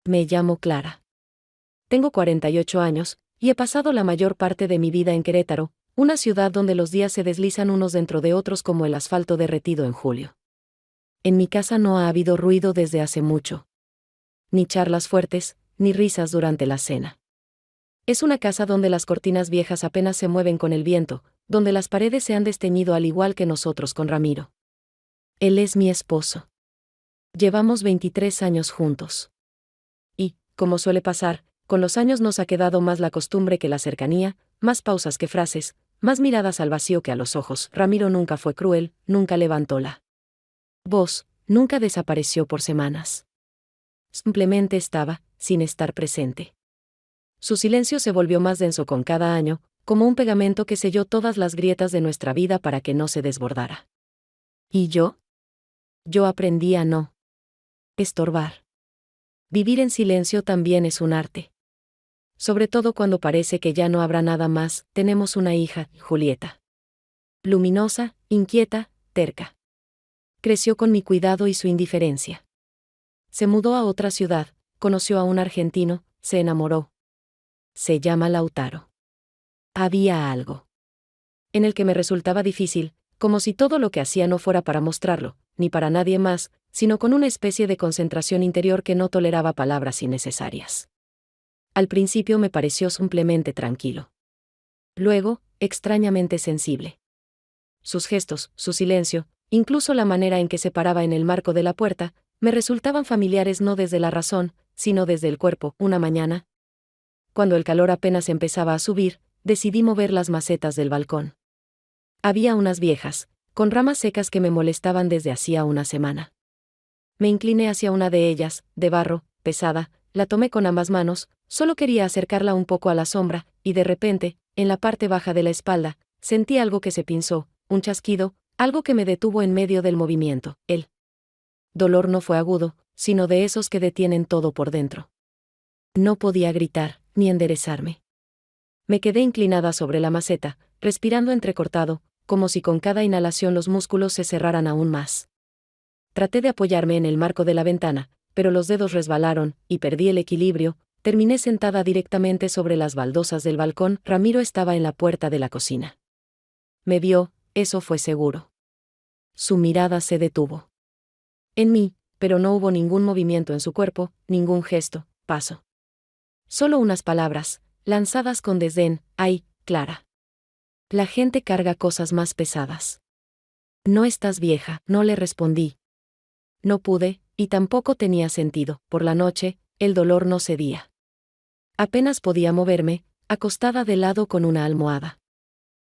Me llamo Clara. Tengo 48 años, y he pasado la mayor parte de mi vida en Querétaro, una ciudad donde los días se deslizan unos dentro de otros como el asfalto derretido en julio. En mi casa no ha habido ruido desde hace mucho. Ni charlas fuertes, ni risas durante la cena. Es una casa donde las cortinas viejas apenas se mueven con el viento, donde las paredes se han desteñido al igual que nosotros con Ramiro. Él es mi esposo. Llevamos 23 años juntos. Y, como suele pasar, con los años nos ha quedado más la costumbre que la cercanía, más pausas que frases, más miradas al vacío que a los ojos. Ramiro nunca fue cruel, nunca levantó la voz, nunca desapareció por semanas. Simplemente estaba, sin estar presente. Su silencio se volvió más denso con cada año, como un pegamento que selló todas las grietas de nuestra vida para que no se desbordara. ¿Y yo? Yo aprendí a no estorbar. Vivir en silencio también es un arte. Sobre todo cuando parece que ya no habrá nada más. Tenemos una hija, Julieta. Luminosa, inquieta, terca. Creció con mi cuidado y su indiferencia. Se mudó a otra ciudad, conoció a un argentino, se enamoró. Se llama Lautaro. Había algo en el que me resultaba difícil, como si todo lo que hacía no fuera para mostrarlo, ni para nadie más, sino con una especie de concentración interior que no toleraba palabras innecesarias. Al principio me pareció simplemente tranquilo. Luego, extrañamente sensible. Sus gestos, su silencio, incluso la manera en que se paraba en el marco de la puerta, me resultaban familiares no desde la razón, sino desde el cuerpo. Una mañana, cuando el calor apenas empezaba a subir, decidí mover las macetas del balcón. Había unas viejas, con ramas secas que me molestaban desde hacía una semana. Me incliné hacia una de ellas, de barro, pesada, la tomé con ambas manos, solo quería acercarla un poco a la sombra, y de repente, en la parte baja de la espalda, sentí algo que se pinzó, un chasquido, algo que me detuvo en medio del movimiento. El dolor no fue agudo, sino de esos que detienen todo por dentro. No podía gritar, ni enderezarme. Me quedé inclinada sobre la maceta, respirando entrecortado, como si con cada inhalación los músculos se cerraran aún más. Traté de apoyarme en el marco de la ventana, pero los dedos resbalaron, y perdí el equilibrio. Terminé sentada directamente sobre las baldosas del balcón. Ramiro estaba en la puerta de la cocina. Me vio, eso fue seguro. Su mirada se detuvo en mí, pero no hubo ningún movimiento en su cuerpo, ningún gesto, paso. Solo unas palabras, lanzadas con desdén: «Ay, Clara. La gente carga cosas más pesadas». «No estás vieja», no le respondí. No pude, y tampoco tenía sentido. Por la noche, el dolor no cedía. Apenas podía moverme, acostada de lado con una almohada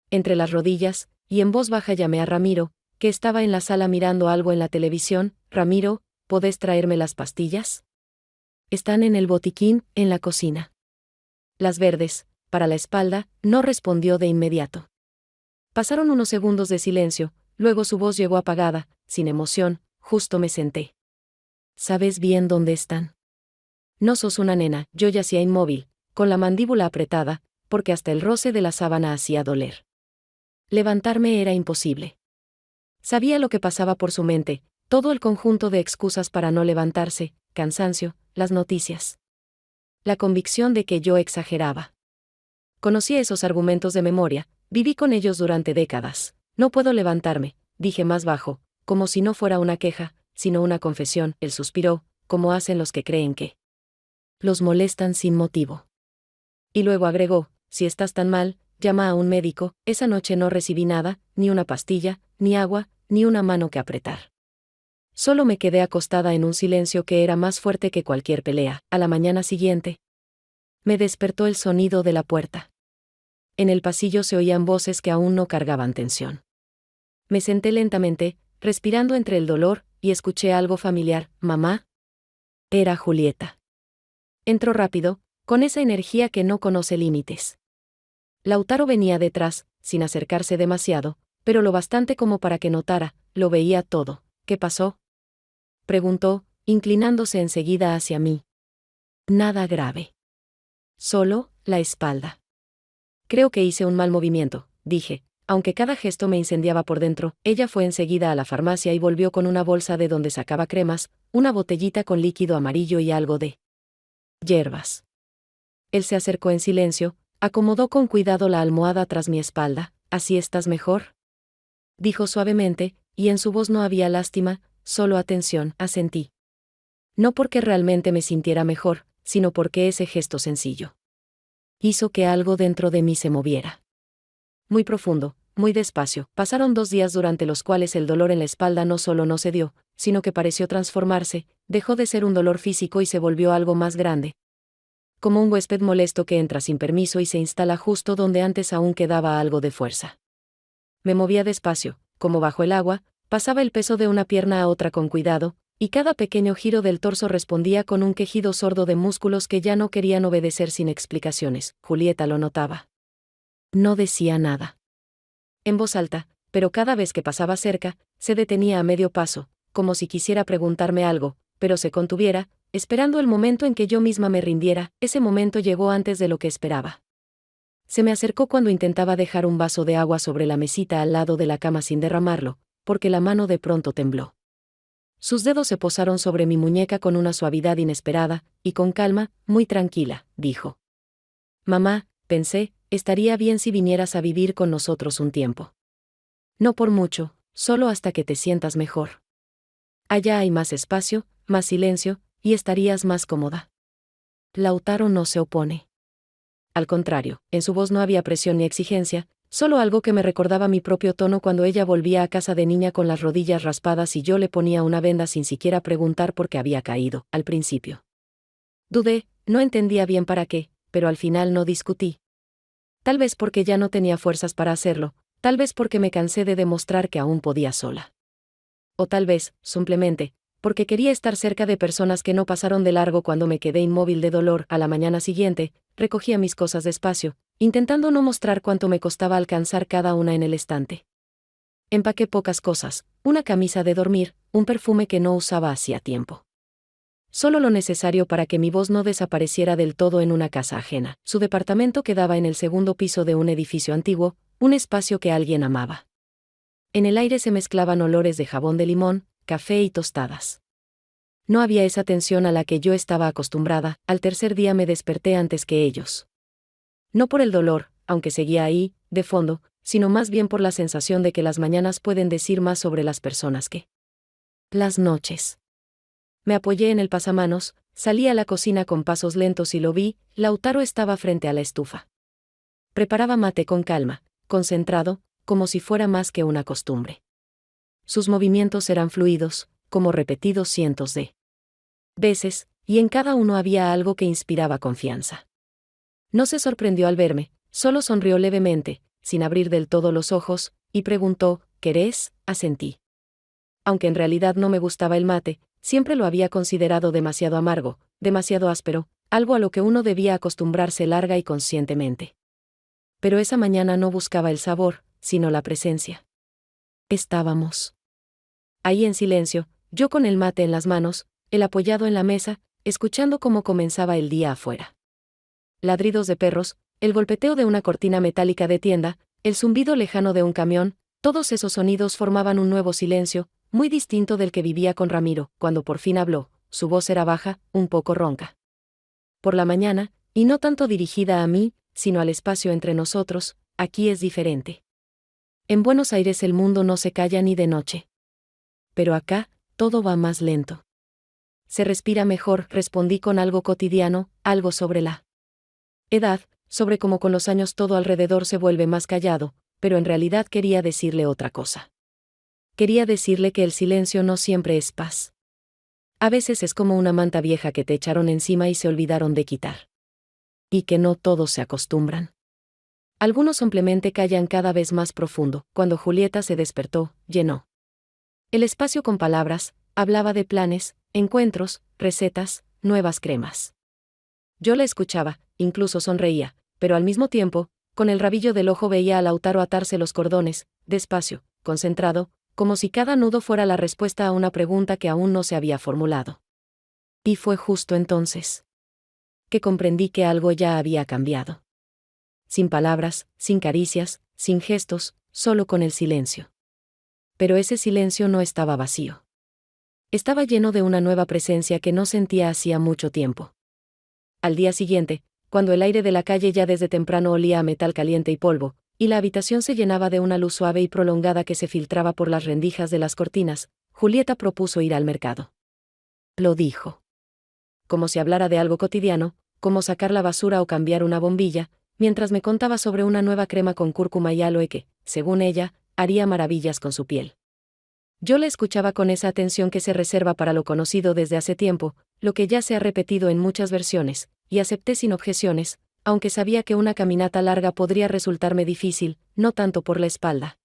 entre las rodillas, y en voz baja llamé a Ramiro, que estaba en la sala mirando algo en la televisión. «Ramiro, ¿podés traerme las pastillas? Están en el botiquín, en la cocina». «Las verdes, para la espalda», no respondió de inmediato. Pasaron unos segundos de silencio, luego su voz llegó apagada, sin emoción. «Justo me senté». «¿Sabes bien dónde están?» «No sos una nena». Yo yacía inmóvil, con la mandíbula apretada, porque hasta el roce de la sábana hacía doler. Levantarme era imposible. Sabía lo que pasaba por su mente, todo el conjunto de excusas para no levantarse: cansancio, las noticias, la convicción de que yo exageraba. Conocía esos argumentos de memoria, viví con ellos durante décadas. «No puedo levantarme», dije más bajo, como si no fuera una queja, sino una confesión. Él suspiró, como hacen los que creen que los molestan sin motivo. Y luego agregó: «Si estás tan mal, llama a un médico». Esa noche no recibí nada, ni una pastilla, ni agua, ni una mano que apretar. Solo me quedé acostada en un silencio que era más fuerte que cualquier pelea. A la mañana siguiente, me despertó el sonido de la puerta. En el pasillo se oían voces que aún no cargaban tensión. Me senté lentamente, respirando entre el dolor, y escuché algo familiar: «Mamá». Era Julieta. Entró rápido, con esa energía que no conoce límites. Lautaro venía detrás, sin acercarse demasiado, pero lo bastante como para que notara, lo veía todo. «¿Qué pasó?», preguntó, inclinándose enseguida hacia mí. «Nada grave. Solo la espalda». «Creo que hice un mal movimiento», dije, aunque cada gesto me incendiaba por dentro. Ella fue enseguida a la farmacia y volvió con una bolsa de donde sacaba cremas, una botellita con líquido amarillo y algo de hierbas. Él se acercó en silencio, acomodó con cuidado la almohada tras mi espalda. ¿Así estás mejor?, dijo suavemente, y en su voz no había lástima, solo atención. Asentí. No porque realmente me sintiera mejor, sino porque ese gesto sencillo hizo que algo dentro de mí se moviera. Muy profundo, muy despacio. Pasaron 2 días durante los cuales el dolor en la espalda no solo no cedió, sino que pareció transformarse, dejó de ser un dolor físico y se volvió algo más grande. Como un huésped molesto que entra sin permiso y se instala justo donde antes aún quedaba algo de fuerza. Me movía despacio, como bajo el agua, pasaba el peso de una pierna a otra con cuidado, y cada pequeño giro del torso respondía con un quejido sordo de músculos que ya no querían obedecer sin explicaciones. Julieta lo notaba. No decía nada en voz alta, pero cada vez que pasaba cerca, se detenía a medio paso, como si quisiera preguntarme algo, pero se contuviera, esperando el momento en que yo misma me rindiera. Ese momento llegó antes de lo que esperaba. Se me acercó cuando intentaba dejar un vaso de agua sobre la mesita al lado de la cama sin derramarlo, porque la mano de pronto tembló. Sus dedos se posaron sobre mi muñeca con una suavidad inesperada, y con calma, muy tranquila, dijo. Mamá, pensé, estaría bien si vinieras a vivir con nosotros un tiempo. No por mucho, solo hasta que te sientas mejor. Allá hay más espacio, más silencio, y estarías más cómoda. Lautaro no se opone. Al contrario, en su voz no había presión ni exigencia, solo algo que me recordaba mi propio tono cuando ella volvía a casa de niña con las rodillas raspadas y yo le ponía una venda sin siquiera preguntar por qué había caído. Al principio dudé, no entendía bien para qué, pero al final no discutí. Tal vez porque ya no tenía fuerzas para hacerlo, tal vez porque me cansé de demostrar que aún podía sola. O tal vez, simplemente, porque quería estar cerca de personas que no pasaron de largo. Cuando me quedé inmóvil de dolor a la mañana siguiente, recogía mis cosas despacio, intentando no mostrar cuánto me costaba alcanzar cada una en el estante. Empaqué pocas cosas, una camisa de dormir, un perfume que no usaba hacía tiempo. Solo lo necesario para que mi voz no desapareciera del todo en una casa ajena. Su departamento quedaba en el segundo piso de un edificio antiguo, un espacio que alguien amaba. En el aire se mezclaban olores de jabón de limón, café y tostadas. No había esa tensión a la que yo estaba acostumbrada. Al tercer día me desperté antes que ellos. No por el dolor, aunque seguía ahí, de fondo, sino más bien por la sensación de que las mañanas pueden decir más sobre las personas que las noches. Me apoyé en el pasamanos, salí a la cocina con pasos lentos y lo vi. Lautaro estaba frente a la estufa. Preparaba mate con calma, concentrado, como si fuera más que una costumbre. Sus movimientos eran fluidos, como repetidos cientos de veces, y en cada uno había algo que inspiraba confianza. No se sorprendió al verme, solo sonrió levemente, sin abrir del todo los ojos, y preguntó, ¿querés? Asentí. Aunque en realidad no me gustaba el mate, siempre lo había considerado demasiado amargo, demasiado áspero, algo a lo que uno debía acostumbrarse larga y conscientemente. Pero esa mañana no buscaba el sabor, sino la presencia. Estábamos ahí en silencio, yo con el mate en las manos, él apoyado en la mesa, escuchando cómo comenzaba el día afuera. Ladridos de perros, el golpeteo de una cortina metálica de tienda, el zumbido lejano de un camión, todos esos sonidos formaban un nuevo silencio, muy distinto del que vivía con Ramiro. Cuando por fin habló, su voz era baja, un poco ronca. Por la mañana, y no tanto dirigida a mí, sino al espacio entre nosotros, aquí es diferente. En Buenos Aires el mundo no se calla ni de noche. Pero acá, todo va más lento. Se respira mejor, respondí con algo cotidiano, algo sobre la edad, sobre cómo con los años todo alrededor se vuelve más callado, pero en realidad quería decirle otra cosa. Quería decirle que el silencio no siempre es paz. A veces es como una manta vieja que te echaron encima y se olvidaron de quitar. Y que no todos se acostumbran. Algunos simplemente callan cada vez más profundo. Cuando Julieta se despertó, llenó el espacio con palabras, hablaba de planes, encuentros, recetas, nuevas cremas. Yo la escuchaba, incluso sonreía, pero al mismo tiempo, con el rabillo del ojo veía a Lautaro atarse los cordones, despacio, concentrado, como si cada nudo fuera la respuesta a una pregunta que aún no se había formulado. Y fue justo entonces que comprendí que algo ya había cambiado. Sin palabras, sin caricias, sin gestos, solo con el silencio. Pero ese silencio no estaba vacío. Estaba lleno de una nueva presencia que no sentía hacía mucho tiempo. Al día siguiente, cuando el aire de la calle ya desde temprano olía a metal caliente y polvo, y la habitación se llenaba de una luz suave y prolongada que se filtraba por las rendijas de las cortinas, Julieta propuso ir al mercado. Lo dijo. Como si hablara de algo cotidiano, como sacar la basura o cambiar una bombilla, mientras me contaba sobre una nueva crema con cúrcuma y aloe que, según ella, haría maravillas con su piel. Yo la escuchaba con esa atención que se reserva para lo conocido desde hace tiempo, lo que ya se ha repetido en muchas versiones, y acepté sin objeciones, aunque sabía que una caminata larga podría resultarme difícil, no tanto por la espalda,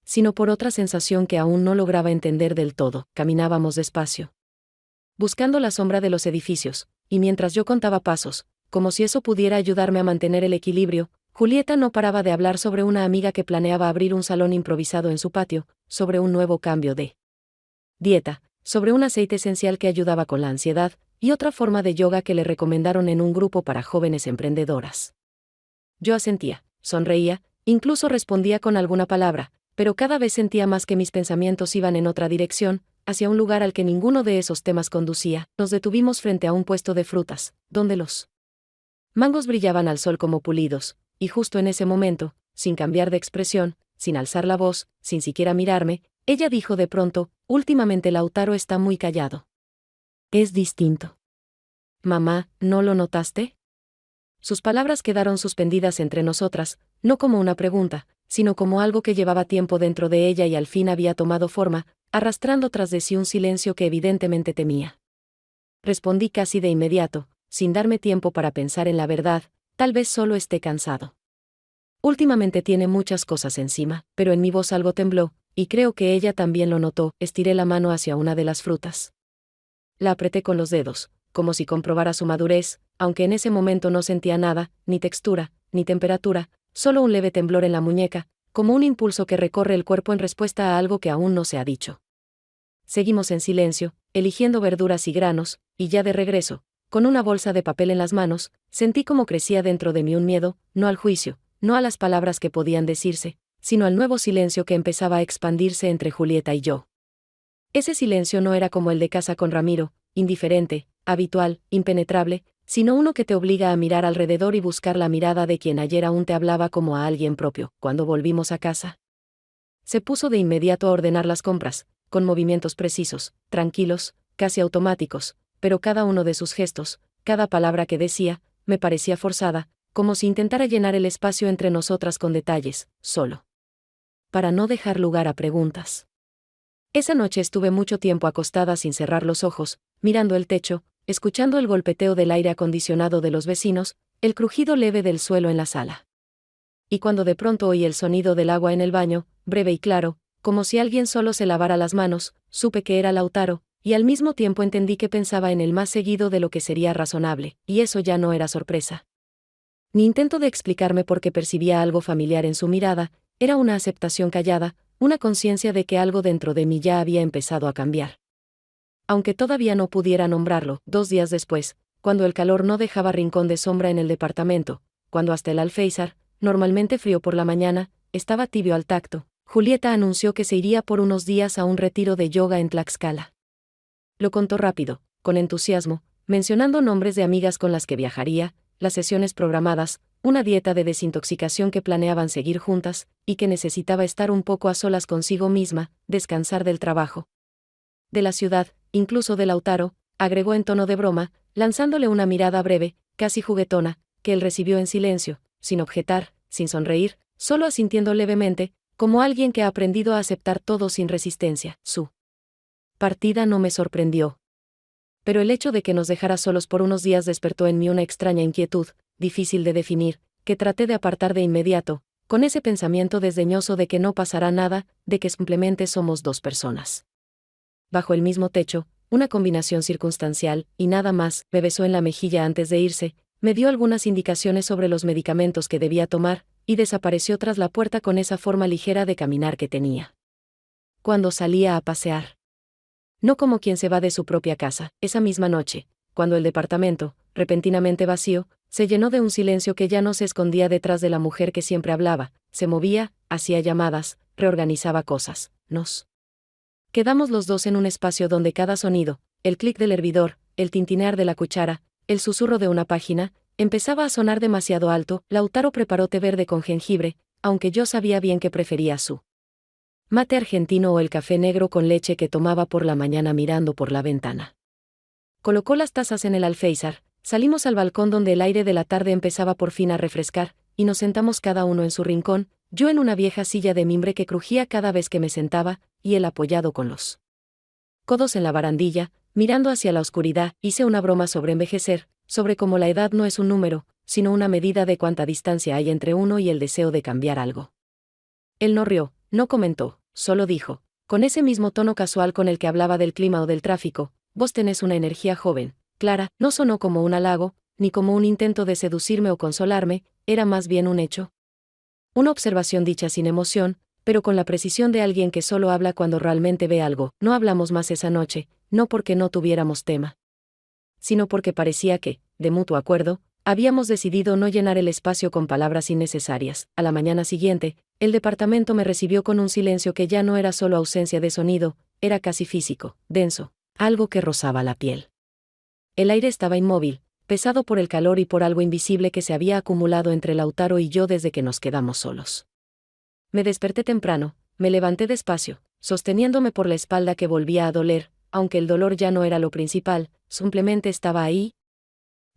sino por otra sensación que aún no lograba entender del todo. Caminábamos despacio, buscando la sombra de los edificios, y mientras yo contaba pasos, como si eso pudiera ayudarme a mantener el equilibrio, Julieta no paraba de hablar sobre una amiga que planeaba abrir un salón improvisado en su patio, sobre un nuevo cambio de dieta, sobre un aceite esencial que ayudaba con la ansiedad, y otra forma de yoga que le recomendaron en un grupo para jóvenes emprendedoras. Yo asentía, sonreía, incluso respondía con alguna palabra, pero cada vez sentía más que mis pensamientos iban en otra dirección, hacia un lugar al que ninguno de esos temas conducía. Nos detuvimos frente a un puesto de frutas, donde los mangos brillaban al sol como pulidos, y justo en ese momento, sin cambiar de expresión, sin alzar la voz, sin siquiera mirarme, ella dijo de pronto: últimamente Lautaro está muy callado. Es distinto. Mamá, ¿no lo notaste? Sus palabras quedaron suspendidas entre nosotras, no como una pregunta, sino como algo que llevaba tiempo dentro de ella y al fin había tomado forma, arrastrando tras de sí un silencio que evidentemente temía. Respondí casi de inmediato, sin darme tiempo para pensar en la verdad: tal vez solo esté cansado. Últimamente tiene muchas cosas encima, pero en mi voz algo tembló, y creo que ella también lo notó. Estiré la mano hacia una de las frutas. La apreté con los dedos, como si comprobara su madurez, aunque en ese momento no sentía nada, ni textura, ni temperatura, solo un leve temblor en la muñeca, como un impulso que recorre el cuerpo en respuesta a algo que aún no se ha dicho. Seguimos en silencio, eligiendo verduras y granos, y ya de regreso, con una bolsa de papel en las manos, sentí como crecía dentro de mí un miedo, no al juicio, no a las palabras que podían decirse, sino al nuevo silencio que empezaba a expandirse entre Julieta y yo. Ese silencio no era como el de casa con Ramiro, indiferente, habitual, impenetrable, sino uno que te obliga a mirar alrededor y buscar la mirada de quien ayer aún te hablaba como a alguien propio. Cuando volvimos a casa, se puso de inmediato a ordenar las compras, con movimientos precisos, tranquilos, casi automáticos, pero cada uno de sus gestos, cada palabra que decía, me parecía forzada, como si intentara llenar el espacio entre nosotras con detalles, solo para no dejar lugar a preguntas. Esa noche estuve mucho tiempo acostada sin cerrar los ojos, mirando el techo, escuchando el golpeteo del aire acondicionado de los vecinos, el crujido leve del suelo en la sala. Y cuando de pronto oí el sonido del agua en el baño, breve y claro, como si alguien solo se lavara las manos, supe que era Lautaro, y al mismo tiempo entendí que pensaba en él más seguido de lo que sería razonable, y eso ya no era sorpresa. Ni intento de explicarme por qué percibía algo familiar en su mirada, era una aceptación callada, una conciencia de que algo dentro de mí ya había empezado a cambiar. Aunque todavía no pudiera nombrarlo, 2 días después, cuando el calor no dejaba rincón de sombra en el departamento, cuando hasta el alféizar, normalmente frío por la mañana, estaba tibio al tacto, Julieta anunció que se iría por unos días a un retiro de yoga en Tlaxcala. Lo contó rápido, con entusiasmo, mencionando nombres de amigas con las que viajaría, las sesiones programadas, una dieta de desintoxicación que planeaban seguir juntas, y que necesitaba estar un poco a solas consigo misma, descansar del trabajo, de la ciudad, incluso de Lautaro, agregó en tono de broma, lanzándole una mirada breve, casi juguetona, que él recibió en silencio, sin objetar, sin sonreír, solo asintiendo levemente, como alguien que ha aprendido a aceptar todo sin resistencia. Su partida no me sorprendió. Pero el hecho de que nos dejara solos por unos días despertó en mí una extraña inquietud, difícil de definir, que traté de apartar de inmediato, con ese pensamiento desdeñoso de que no pasará nada, de que simplemente somos 2 personas bajo el mismo techo, una combinación circunstancial, y nada más. Me besó en la mejilla antes de irse, me dio algunas indicaciones sobre los medicamentos que debía tomar, y desapareció tras la puerta con esa forma ligera de caminar que tenía cuando salía a pasear. No como quien se va de su propia casa. Esa misma noche, cuando el departamento, repentinamente vacío, se llenó de un silencio que ya no se escondía detrás de la mujer que siempre hablaba, se movía, hacía llamadas, reorganizaba cosas, nos quedamos los dos en un espacio donde cada sonido, el clic del hervidor, el tintinear de la cuchara, el susurro de una página, empezaba a sonar demasiado alto. Lautaro preparó té verde con jengibre, aunque yo sabía bien que prefería su mate argentino o el café negro con leche que tomaba por la mañana mirando por la ventana. Colocó las tazas en el alféizar, salimos al balcón donde el aire de la tarde empezaba por fin a refrescar, y nos sentamos cada uno en su rincón, yo en una vieja silla de mimbre que crujía cada vez que me sentaba, y él apoyado con los codos en la barandilla, mirando hacia la oscuridad. Hice una broma sobre envejecer, sobre cómo la edad no es un número, sino una medida de cuánta distancia hay entre uno y el deseo de cambiar algo. Él no rió, no comentó, solo dijo, con ese mismo tono casual con el que hablaba del clima o del tráfico: vos tenés una energía joven, Clara. No sonó como un halago, ni como un intento de seducirme o consolarme, era más bien un hecho. Una observación dicha sin emoción, pero con la precisión de alguien que solo habla cuando realmente ve algo. No hablamos más esa noche, no porque no tuviéramos tema, sino porque parecía que, de mutuo acuerdo, habíamos decidido no llenar el espacio con palabras innecesarias. A la mañana siguiente, el departamento me recibió con un silencio que ya no era solo ausencia de sonido, era casi físico, denso, algo que rozaba la piel. El aire estaba inmóvil, pesado por el calor y por algo invisible que se había acumulado entre Lautaro y yo desde que nos quedamos solos. Me desperté temprano, me levanté despacio, sosteniéndome por la espalda que volvía a doler, aunque el dolor ya no era lo principal, simplemente estaba ahí,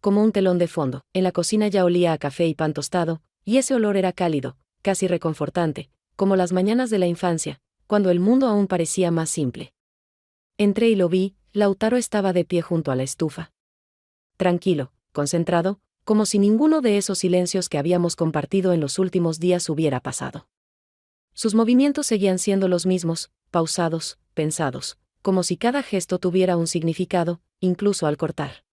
como un telón de fondo. En la cocina ya olía a café y pan tostado, y ese olor era cálido, casi reconfortante, como las mañanas de la infancia, cuando el mundo aún parecía más simple. Entré y lo vi. Lautaro estaba de pie junto a la estufa. Tranquilo, concentrado, como si ninguno de esos silencios que habíamos compartido en los últimos días hubiera pasado. Sus movimientos seguían siendo los mismos, pausados, pensados, como si cada gesto tuviera un significado, incluso al cortar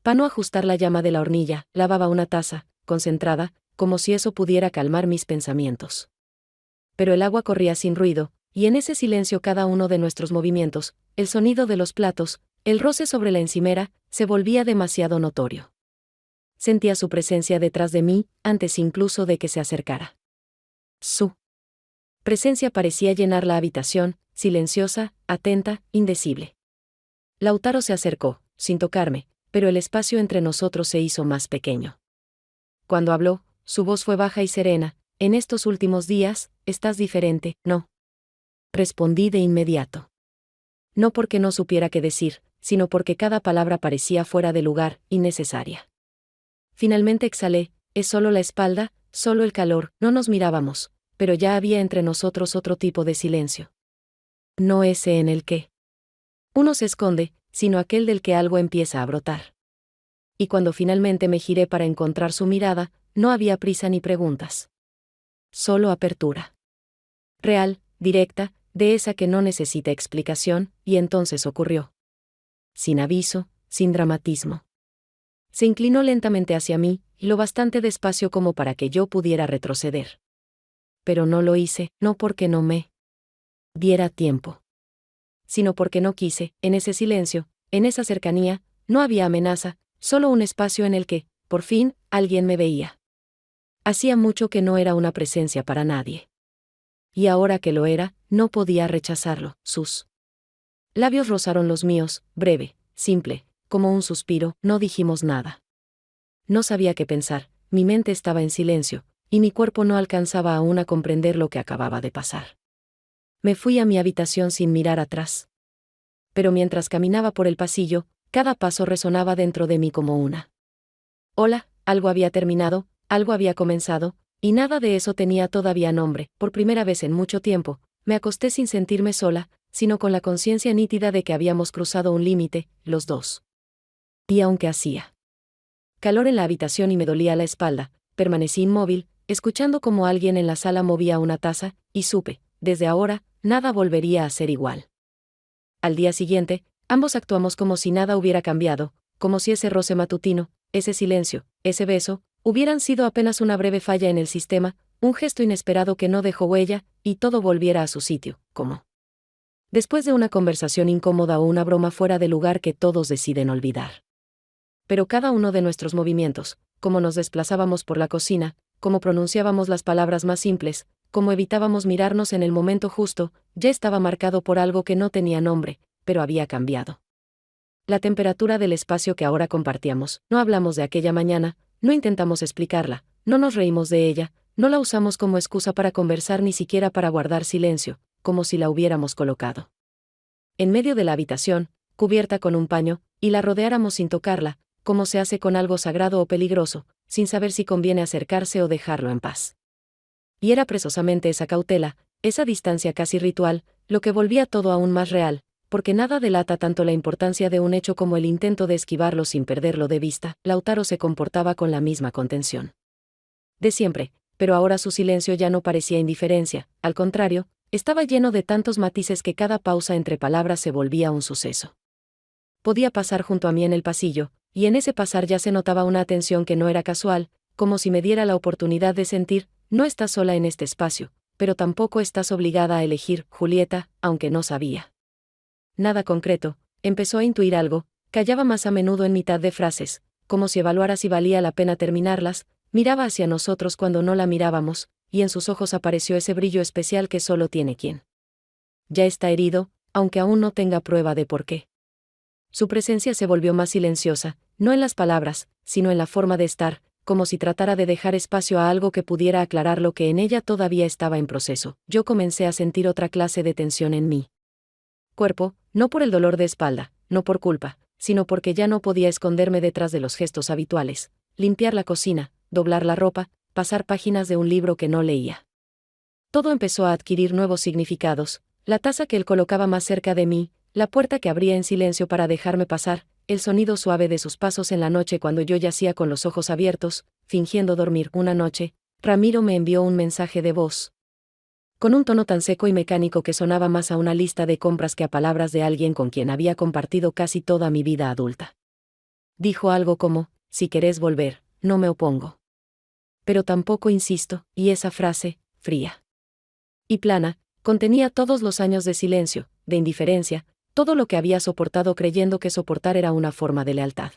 pan o ajustar la llama de la hornilla. Lavaba una taza, concentrada, como si eso pudiera calmar mis pensamientos. Pero el agua corría sin ruido, y en ese silencio cada uno de nuestros movimientos, el sonido de los platos, el roce sobre la encimera, se volvía demasiado notorio. Sentía su presencia detrás de mí, antes incluso de que se acercara. Su presencia parecía llenar la habitación, silenciosa, atenta, indecible. Lautaro se acercó, sin tocarme, pero el espacio entre nosotros se hizo más pequeño. Cuando habló, su voz fue baja y serena. En estos últimos días, estás diferente, ¿no? Respondí de inmediato. No porque no supiera qué decir, sino porque cada palabra parecía fuera de lugar, innecesaria. Finalmente exhalé: es solo la espalda, solo el calor. No nos mirábamos, pero ya había entre nosotros otro tipo de silencio. No ese en el que uno se esconde, sino aquel del que algo empieza a brotar. Y cuando finalmente me giré para encontrar su mirada, no había prisa ni preguntas. Solo apertura. Real, directa, de esa que no necesita explicación, y entonces ocurrió. Sin aviso, sin dramatismo. Se inclinó lentamente hacia mí, y lo bastante despacio como para que yo pudiera retroceder. Pero no lo hice, no porque no me diera tiempo, sino porque no quise. En ese silencio, en esa cercanía, no había amenaza, solo un espacio en el que, por fin, alguien me veía. Hacía mucho que no era una presencia para nadie. Y ahora que lo era, no podía rechazarlo. Sus labios rozaron los míos, breve, simple, como un suspiro. No dijimos nada. No sabía qué pensar, mi mente estaba en silencio, y mi cuerpo no alcanzaba aún a comprender lo que acababa de pasar. Me fui a mi habitación sin mirar atrás. Pero mientras caminaba por el pasillo, cada paso resonaba dentro de mí como una ola. Algo había terminado, algo había comenzado, y nada de eso tenía todavía nombre. Por primera vez en mucho tiempo, me acosté sin sentirme sola, sino con la conciencia nítida de que habíamos cruzado un límite, los dos. Y aunque hacía calor en la habitación y me dolía la espalda, permanecí inmóvil, escuchando cómo alguien en la sala movía una taza, y supe, desde ahora, nada volvería a ser igual. Al día siguiente, ambos actuamos como si nada hubiera cambiado, como si ese roce matutino, ese silencio, ese beso, hubieran sido apenas una breve falla en el sistema, un gesto inesperado que no dejó huella, y todo volviera a su sitio, como después de una conversación incómoda o una broma fuera de lugar que todos deciden olvidar. Pero cada uno de nuestros movimientos, cómo nos desplazábamos por la cocina, cómo pronunciábamos las palabras más simples, cómo evitábamos mirarnos en el momento justo, ya estaba marcado por algo que no tenía nombre, pero había cambiado. la temperatura del espacio que ahora compartíamos. No hablamos de aquella mañana, no intentamos explicarla, no nos reímos de ella, no la usamos como excusa para conversar ni siquiera para guardar silencio, como si la hubiéramos colocado en medio de la habitación, cubierta con un paño, y la rodeáramos sin tocarla, como se hace con algo sagrado o peligroso, sin saber si conviene acercarse o dejarlo en paz. Y era precisamente esa cautela, esa distancia casi ritual, lo que volvía todo aún más real, porque nada delata tanto la importancia de un hecho como el intento de esquivarlo sin perderlo de vista. Lautaro se comportaba con la misma contención de siempre, pero ahora su silencio ya no parecía indiferencia, al contrario, estaba lleno de tantos matices que cada pausa entre palabras se volvía un suceso. Podía pasar junto a mí en el pasillo, y en ese pasar ya se notaba una atención que no era casual, como si me diera la oportunidad de sentir, no estás sola en este espacio, pero tampoco estás obligada a elegir, Julieta, aunque no sabía nada concreto, empezó a intuir algo, callaba más a menudo en mitad de frases, como si evaluara si valía la pena terminarlas, miraba hacia nosotros cuando no la mirábamos, y en sus ojos apareció ese brillo especial que solo tiene quien ya está herido, aunque aún no tenga prueba de por qué. Su presencia se volvió más silenciosa, no en las palabras, sino en la forma de estar, como si tratara de dejar espacio a algo que pudiera aclarar lo que en ella todavía estaba en proceso. Yo comencé a sentir otra clase de tensión en mí cuerpo, no por el dolor de espalda, no por culpa, sino porque ya no podía esconderme detrás de los gestos habituales, limpiar la cocina, doblar la ropa, pasar páginas de un libro que no leía. Todo empezó a adquirir nuevos significados, la taza que él colocaba más cerca de mí, la puerta que abría en silencio para dejarme pasar, el sonido suave de sus pasos en la noche cuando yo yacía con los ojos abiertos, fingiendo dormir. Una noche, Ramiro me envió un mensaje de voz con un tono tan seco y mecánico que sonaba más a una lista de compras que a palabras de alguien con quien había compartido casi toda mi vida adulta. Dijo algo como, si querés volver, no me opongo. Pero tampoco insisto, y esa frase, fría y plana, contenía todos los años de silencio, de indiferencia, todo lo que había soportado creyendo que soportar era una forma de lealtad.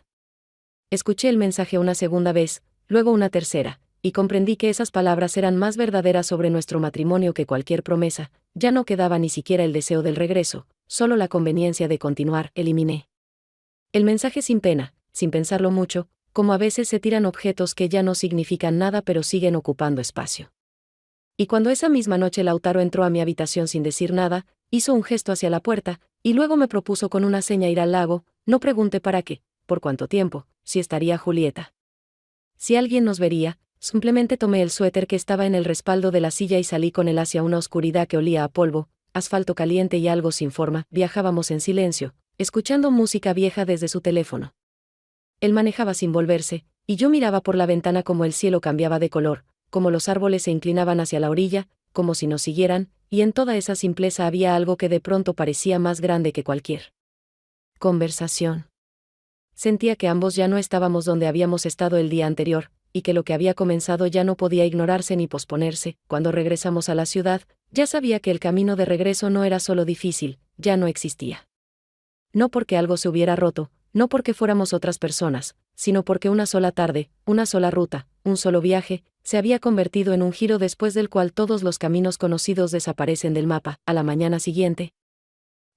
Escuché el mensaje una segunda vez, luego una tercera, y comprendí que esas palabras eran más verdaderas sobre nuestro matrimonio que cualquier promesa. Ya no quedaba ni siquiera el deseo del regreso, solo la conveniencia de continuar. Eliminé el mensaje sin pena, sin pensarlo mucho, como a veces se tiran objetos que ya no significan nada pero siguen ocupando espacio. Y cuando esa misma noche Lautaro entró a mi habitación sin decir nada, hizo un gesto hacia la puerta, y luego me propuso con una seña ir al lago. No pregunté para qué, por cuánto tiempo, si estaría Julieta, si alguien nos vería. Simplemente tomé el suéter que estaba en el respaldo de la silla y salí con él hacia una oscuridad que olía a polvo, asfalto caliente y algo sin forma. Viajábamos en silencio, escuchando música vieja desde su teléfono. Él manejaba sin volverse, y yo miraba por la ventana como el cielo cambiaba de color, como los árboles se inclinaban hacia la orilla, como si nos siguieran, y en toda esa simpleza había algo que de pronto parecía más grande que cualquier conversación. Sentía que ambos ya no estábamos donde habíamos estado el día anterior, y que lo que había comenzado ya no podía ignorarse ni posponerse. Cuando regresamos a la ciudad, ya sabía que el camino de regreso no era solo difícil, ya no existía. No porque algo se hubiera roto, no porque fuéramos otras personas, sino porque una sola tarde, una sola ruta, un solo viaje, se había convertido en un giro después del cual todos los caminos conocidos desaparecen del mapa. A la mañana siguiente,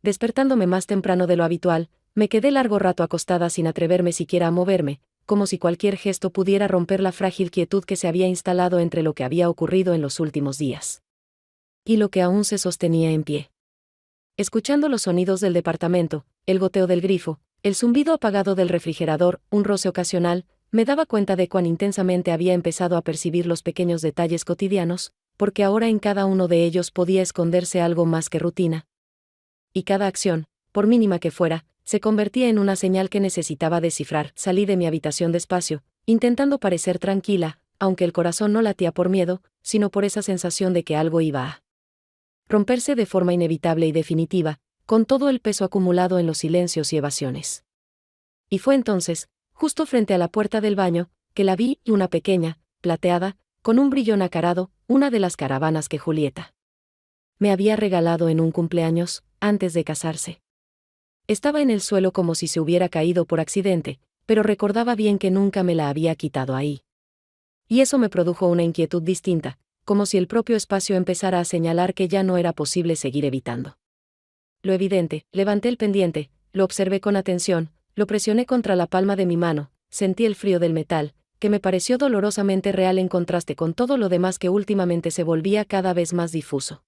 despertándome más temprano de lo habitual, me quedé largo rato acostada sin atreverme siquiera a moverme, como si cualquier gesto pudiera romper la frágil quietud que se había instalado entre lo que había ocurrido en los últimos días y lo que aún se sostenía en pie. Escuchando los sonidos del departamento, el goteo del grifo, el zumbido apagado del refrigerador, un roce ocasional, me daba cuenta de cuán intensamente había empezado a percibir los pequeños detalles cotidianos, porque ahora en cada uno de ellos podía esconderse algo más que rutina. Y cada acción, por mínima que fuera, se convertía en una señal que necesitaba descifrar. Salí de mi habitación despacio, intentando parecer tranquila, aunque el corazón no latía por miedo, sino por esa sensación de que algo iba a romperse de forma inevitable y definitiva, con todo el peso acumulado en los silencios y evasiones. Y fue entonces, justo frente a la puerta del baño, que la vi, y una pequeña, plateada, con un brillo nacarado, una de las caravanas que Julieta me había regalado en un cumpleaños, antes de casarse. Estaba en el suelo como si se hubiera caído por accidente, pero recordaba bien que nunca me la había quitado ahí. Y eso me produjo una inquietud distinta, como si el propio espacio empezara a señalar que ya no era posible seguir evitando lo evidente. Levanté el pendiente, lo observé con atención, lo presioné contra la palma de mi mano, sentí el frío del metal, que me pareció dolorosamente real en contraste con todo lo demás que últimamente se volvía cada vez más difuso.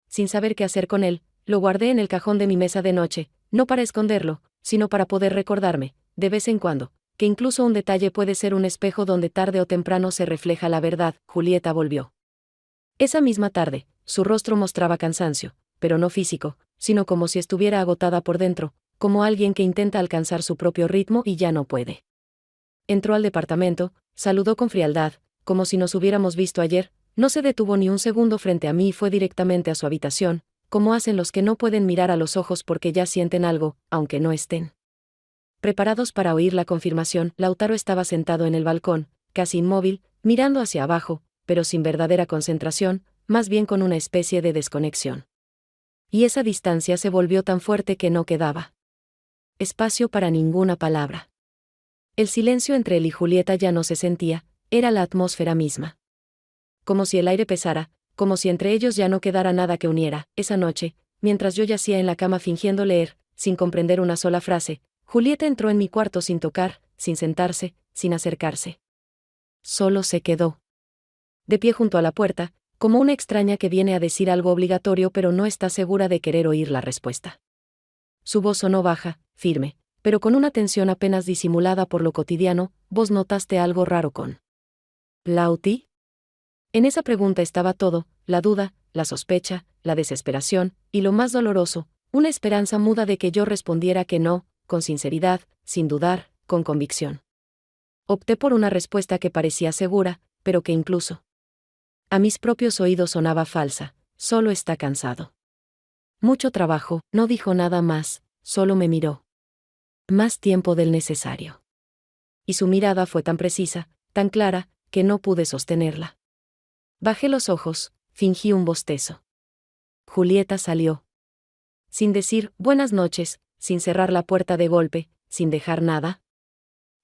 Sin saber qué hacer con él, lo guardé en el cajón de mi mesa de noche, no para esconderlo, sino para poder recordarme, de vez en cuando, que incluso un detalle puede ser un espejo donde tarde o temprano se refleja la verdad. Julieta volvió. Esa misma tarde, su rostro mostraba cansancio, pero no físico, sino como si estuviera agotada por dentro, como alguien que intenta alcanzar su propio ritmo y ya no puede. Entró al departamento, saludó con frialdad, como si nos hubiéramos visto ayer, no se detuvo ni un segundo frente a mí y fue directamente a su habitación, como hacen los que no pueden mirar a los ojos porque ya sienten algo, aunque no estén preparados para oír la confirmación. Lautaro estaba sentado en el balcón, casi inmóvil, mirando hacia abajo, pero sin verdadera concentración, más bien con una especie de desconexión. Y esa distancia se volvió tan fuerte que no quedaba espacio para ninguna palabra. El silencio entre él y Julieta ya no se sentía, era la atmósfera misma. Como si el aire pesara, como si entre ellos ya no quedara nada que uniera. Esa noche, mientras yo yacía en la cama fingiendo leer, sin comprender una sola frase, Julieta entró en mi cuarto sin tocar, sin sentarse, sin acercarse. Solo se quedó de pie junto a la puerta, como una extraña que viene a decir algo obligatorio pero no está segura de querer oír la respuesta. Su voz sonó baja, firme, pero con una tensión apenas disimulada por lo cotidiano. ¿Vos notaste algo raro con Lauti? En esa pregunta estaba todo, la duda, la sospecha, la desesperación, y lo más doloroso, una esperanza muda de que yo respondiera que no, con sinceridad, sin dudar, con convicción. Opté por una respuesta que parecía segura, pero que incluso a mis propios oídos sonaba falsa. Solo está cansado. Mucho trabajo. No dijo nada más, solo me miró. Más tiempo del necesario. Y su mirada fue tan precisa, tan clara, que no pude sostenerla. Bajé los ojos, fingí un bostezo. Julieta salió. Sin decir buenas noches, sin cerrar la puerta de golpe, sin dejar nada.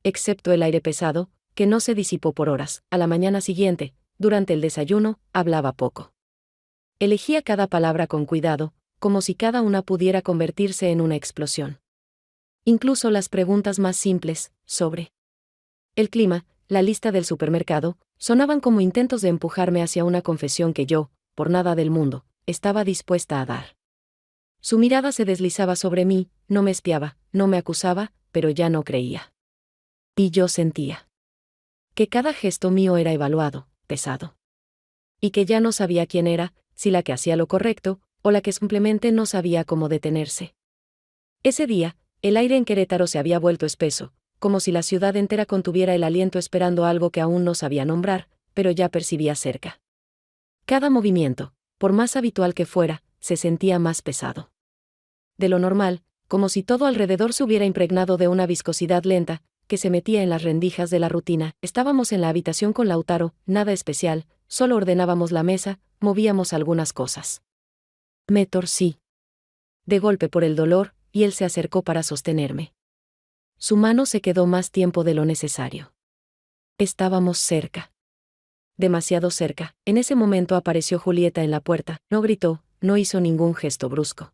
Excepto el aire pesado, que no se disipó por horas. A la mañana siguiente, durante el desayuno, hablaba poco. Elegía cada palabra con cuidado, como si cada una pudiera convertirse en una explosión. Incluso las preguntas más simples, sobre el clima, la lista del supermercado, sonaban como intentos de empujarme hacia una confesión que yo, por nada del mundo, estaba dispuesta a dar. Su mirada se deslizaba sobre mí, no me espiaba, no me acusaba, pero ya no creía. Y yo sentía que cada gesto mío era evaluado, pesado. Y que ya no sabía quién era, si la que hacía lo correcto, o la que simplemente no sabía cómo detenerse. Ese día, el aire en Querétaro se había vuelto espeso, como si la ciudad entera contuviera el aliento esperando algo que aún no sabía nombrar, pero ya percibía cerca. Cada movimiento, por más habitual que fuera, se sentía más pesado de lo normal, como si todo alrededor se hubiera impregnado de una viscosidad lenta, que se metía en las rendijas de la rutina. Estábamos en la habitación con Lautaro, nada especial, solo ordenábamos la mesa, movíamos algunas cosas. Me torcí de golpe por el dolor, y él se acercó para sostenerme. Su mano se quedó más tiempo de lo necesario. Estábamos cerca. Demasiado cerca. En ese momento apareció Julieta en la puerta, no gritó, no hizo ningún gesto brusco.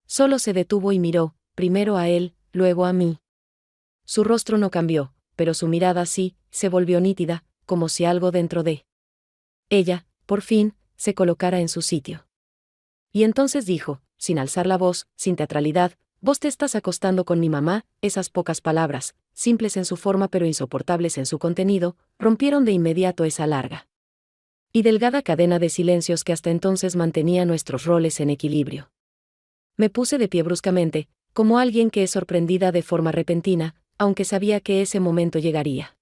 Solo se detuvo y miró, primero a él, luego a mí. Su rostro no cambió, pero su mirada sí, se volvió nítida, como si algo dentro de ella, por fin, se colocara en su sitio. Y entonces dijo, sin alzar la voz, sin teatralidad: «Vos te estás acostando con mi mamá». Esas pocas palabras, simples en su forma pero insoportables en su contenido, rompieron de inmediato esa larga y delgada cadena de silencios que hasta entonces mantenía nuestros roles en equilibrio. Me puse de pie bruscamente, como alguien que es sorprendida de forma repentina, aunque sabía que ese momento llegaría.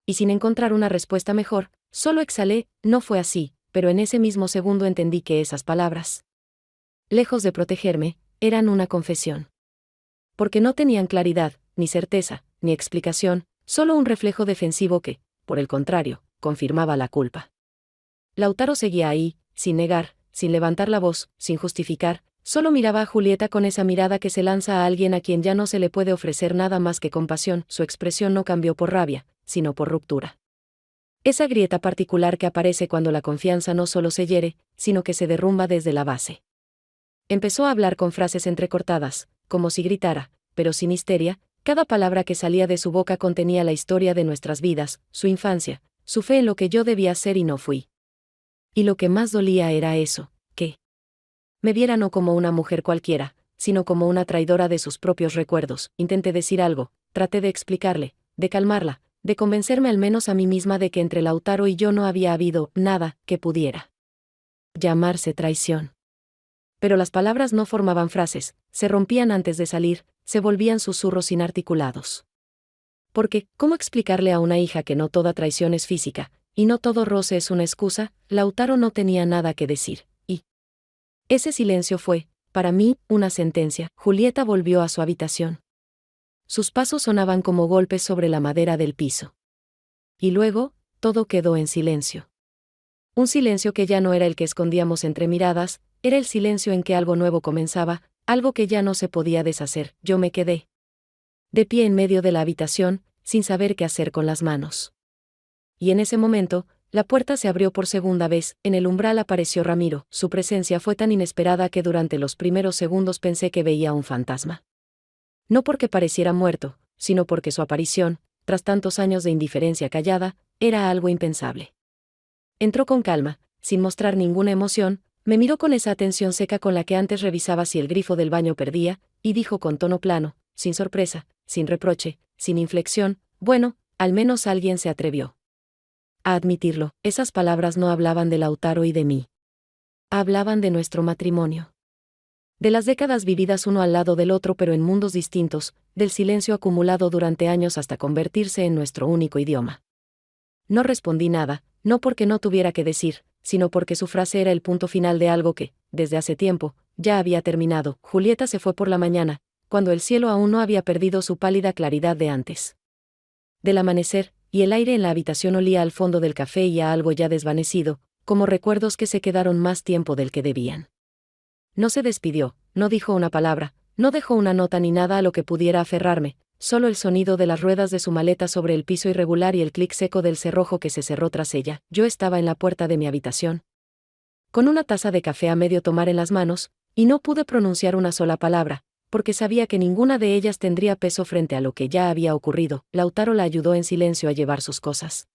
Y sin encontrar una respuesta mejor, solo exhalé. No fue así, pero en ese mismo segundo entendí que esas palabras, lejos de protegerme, eran una confesión. Porque no tenían claridad, ni certeza, ni explicación, solo un reflejo defensivo que, por el contrario, confirmaba la culpa. Lautaro seguía ahí, sin negar, sin levantar la voz, sin justificar, solo miraba a Julieta con esa mirada que se lanza a alguien a quien ya no se le puede ofrecer nada más que compasión. Su expresión no cambió por rabia, sino por ruptura. Esa grieta particular que aparece cuando la confianza no solo se hiere, sino que se derrumba desde la base. Empezó a hablar con frases entrecortadas, como si gritara, pero sin histeria, cada palabra que salía de su boca contenía la historia de nuestras vidas, su infancia, su fe en lo que yo debía ser y no fui. Y lo que más dolía era eso, que me viera no como una mujer cualquiera, sino como una traidora de sus propios recuerdos. Intenté decir algo, traté de explicarle, de calmarla, de convencerme al menos a mí misma de que entre Lautaro y yo no había habido nada que pudiera llamarse traición. Pero las palabras no formaban frases, se rompían antes de salir, se volvían susurros inarticulados. Porque, ¿cómo explicarle a una hija que no toda traición es física, y no todo roce es una excusa? Lautaro no tenía nada que decir, y ese silencio fue, para mí, una sentencia. Julieta volvió a su habitación. Sus pasos sonaban como golpes sobre la madera del piso. Y luego, todo quedó en silencio. Un silencio que ya no era el que escondíamos entre miradas, era el silencio en que algo nuevo comenzaba, algo que ya no se podía deshacer. Yo me quedé de pie en medio de la habitación, sin saber qué hacer con las manos. Y en ese momento, la puerta se abrió por segunda vez, en el umbral apareció Ramiro. Su presencia fue tan inesperada que durante los primeros segundos pensé que veía un fantasma. No porque pareciera muerto, sino porque su aparición, tras tantos años de indiferencia callada, era algo impensable. Entró con calma, sin mostrar ninguna emoción, me miró con esa atención seca con la que antes revisaba si el grifo del baño perdía, y dijo con tono plano, sin sorpresa, sin reproche, sin inflexión: bueno, al menos alguien se atrevió a admitirlo. Esas palabras no hablaban de Lautaro y de mí. Hablaban de nuestro matrimonio. De las décadas vividas uno al lado del otro pero en mundos distintos, del silencio acumulado durante años hasta convertirse en nuestro único idioma. No respondí nada, no porque no tuviera que decir, sino porque su frase era el punto final de algo que, desde hace tiempo, ya había terminado. Julieta se fue por la mañana, cuando el cielo aún no había perdido su pálida claridad de antes del amanecer, y el aire en la habitación olía al fondo del café y a algo ya desvanecido, como recuerdos que se quedaron más tiempo del que debían. No se despidió, no dijo una palabra, no dejó una nota ni nada a lo que pudiera aferrarme, solo el sonido de las ruedas de su maleta sobre el piso irregular y el clic seco del cerrojo que se cerró tras ella. Yo estaba en la puerta de mi habitación, con una taza de café a medio tomar en las manos, y no pude pronunciar una sola palabra, porque sabía que ninguna de ellas tendría peso frente a lo que ya había ocurrido. Lautaro la ayudó en silencio a llevar sus cosas,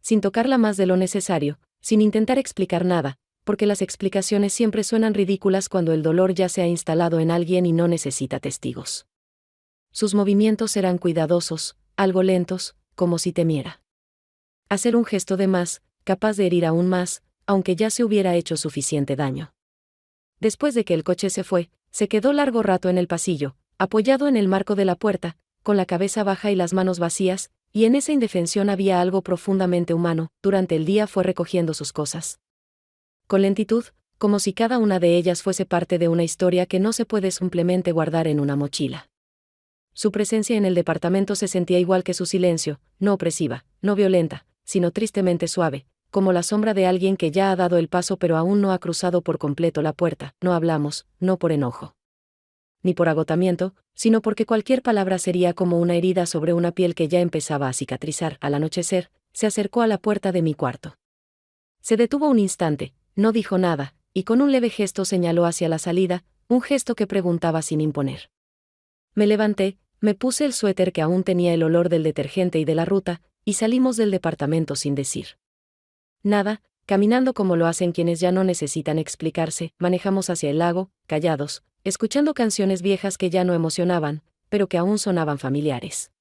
sin tocarla más de lo necesario, sin intentar explicar nada, porque las explicaciones siempre suenan ridículas cuando el dolor ya se ha instalado en alguien y no necesita testigos. Sus movimientos eran cuidadosos, algo lentos, como si temiera hacer un gesto de más, capaz de herir aún más, aunque ya se hubiera hecho suficiente daño. Después de que el coche se fue, se quedó largo rato en el pasillo, apoyado en el marco de la puerta, con la cabeza baja y las manos vacías, y en esa indefensión había algo profundamente humano. Durante el día fue recogiendo sus cosas con lentitud, como si cada una de ellas fuese parte de una historia que no se puede simplemente guardar en una mochila. Su presencia en el departamento se sentía igual que su silencio, no opresiva, no violenta, sino tristemente suave, como la sombra de alguien que ya ha dado el paso pero aún no ha cruzado por completo la puerta. No hablamos, no por enojo, ni por agotamiento, sino porque cualquier palabra sería como una herida sobre una piel que ya empezaba a cicatrizar. Al anochecer, se acercó a la puerta de mi cuarto. Se detuvo un instante, no dijo nada, y con un leve gesto señaló hacia la salida, un gesto que preguntaba sin imponer. Me levanté, me puse el suéter que aún tenía el olor del detergente y de la ruta, y salimos del departamento sin decir nada, caminando como lo hacen quienes ya no necesitan explicarse. Manejamos hacia el lago, callados, escuchando canciones viejas que ya no emocionaban, pero que aún sonaban familiares.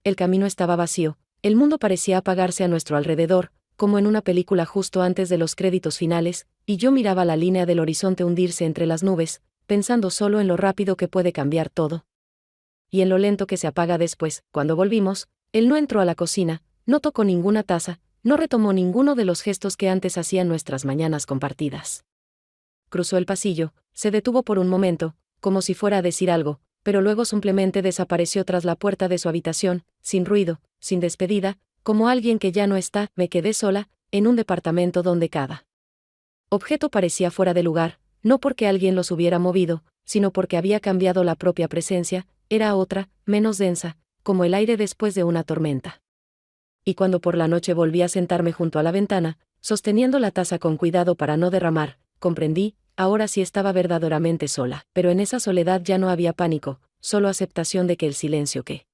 El camino estaba vacío, el mundo parecía apagarse a nuestro alrededor, como en una película justo antes de los créditos finales, y yo miraba la línea del horizonte hundirse entre las nubes, pensando solo en lo rápido que puede cambiar todo. Y en lo lento que se apaga después. Cuando volvimos, él no entró a la cocina, no tocó ninguna taza, no retomó ninguno de los gestos que antes hacían nuestras mañanas compartidas. Cruzó el pasillo, se detuvo por un momento, como si fuera a decir algo, pero luego simplemente desapareció tras la puerta de su habitación, sin ruido, sin despedida, como alguien que ya no está. Me quedé sola, en un departamento donde cada objeto parecía fuera de lugar, no porque alguien los hubiera movido, sino porque había cambiado la propia presencia, era otra, menos densa, como el aire después de una tormenta. Y cuando por la noche volví a sentarme junto a la ventana, sosteniendo la taza con cuidado para no derramar, comprendí, ahora sí estaba verdaderamente sola. Pero en esa soledad ya no había pánico, solo aceptación de que el silencio que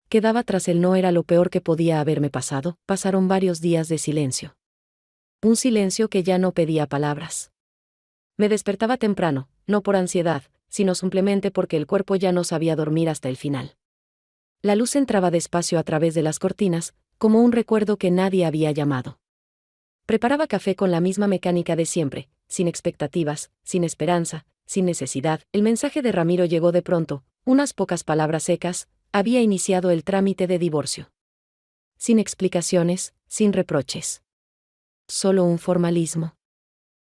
quedaba tras él no era lo peor que podía haberme pasado. Pasaron varios días de silencio. Un silencio que ya no pedía palabras. Me despertaba temprano, no por ansiedad, sino simplemente porque el cuerpo ya no sabía dormir hasta el final. La luz entraba despacio a través de las cortinas, como un recuerdo que nadie había llamado. Preparaba café con la misma mecánica de siempre, sin expectativas, sin esperanza, sin necesidad. El mensaje de Ramiro llegó de pronto, unas pocas palabras secas. Había iniciado el trámite de divorcio. Sin explicaciones, sin reproches. Solo un formalismo.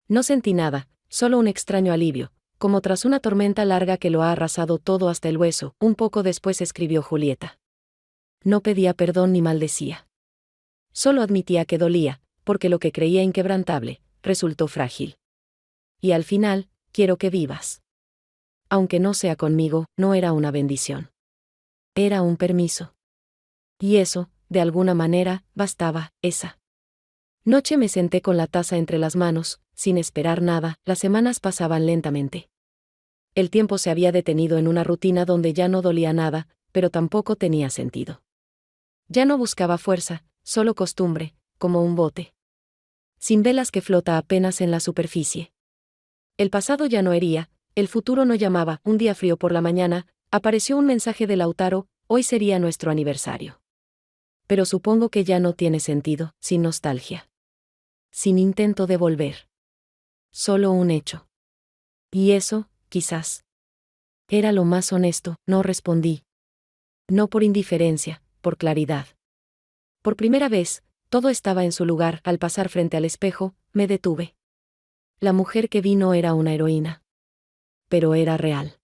No sentí nada, solo un extraño alivio, como tras una tormenta larga que lo ha arrasado todo hasta el hueso. Un poco después escribió Julieta. No pedía perdón ni maldecía. Solo admitía que dolía, porque lo que creía inquebrantable, resultó frágil. Y al final, quiero que vivas. Aunque no sea conmigo, no era una bendición. Era un permiso. Y eso, de alguna manera, bastaba. Esa noche me senté con la taza entre las manos, sin esperar nada. Las semanas pasaban lentamente. El tiempo se había detenido en una rutina donde ya no dolía nada, pero tampoco tenía sentido. Ya no buscaba fuerza, solo costumbre, como un bote sin velas que flota apenas en la superficie. El pasado ya no hería, el futuro no llamaba. Un día frío por la mañana, apareció un mensaje de Lautaro: hoy sería nuestro aniversario. Pero supongo que ya no tiene sentido, sin nostalgia. Sin intento de volver. Solo un hecho. Y eso, quizás, era lo más honesto. No respondí. No por indiferencia, por claridad. Por primera vez, todo estaba en su lugar. Al pasar frente al espejo, me detuve. La mujer que vi no era una heroína. Pero era real.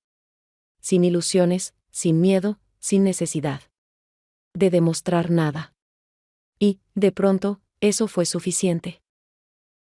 Sin ilusiones, sin miedo, sin necesidad de demostrar nada. Y, de pronto, eso fue suficiente.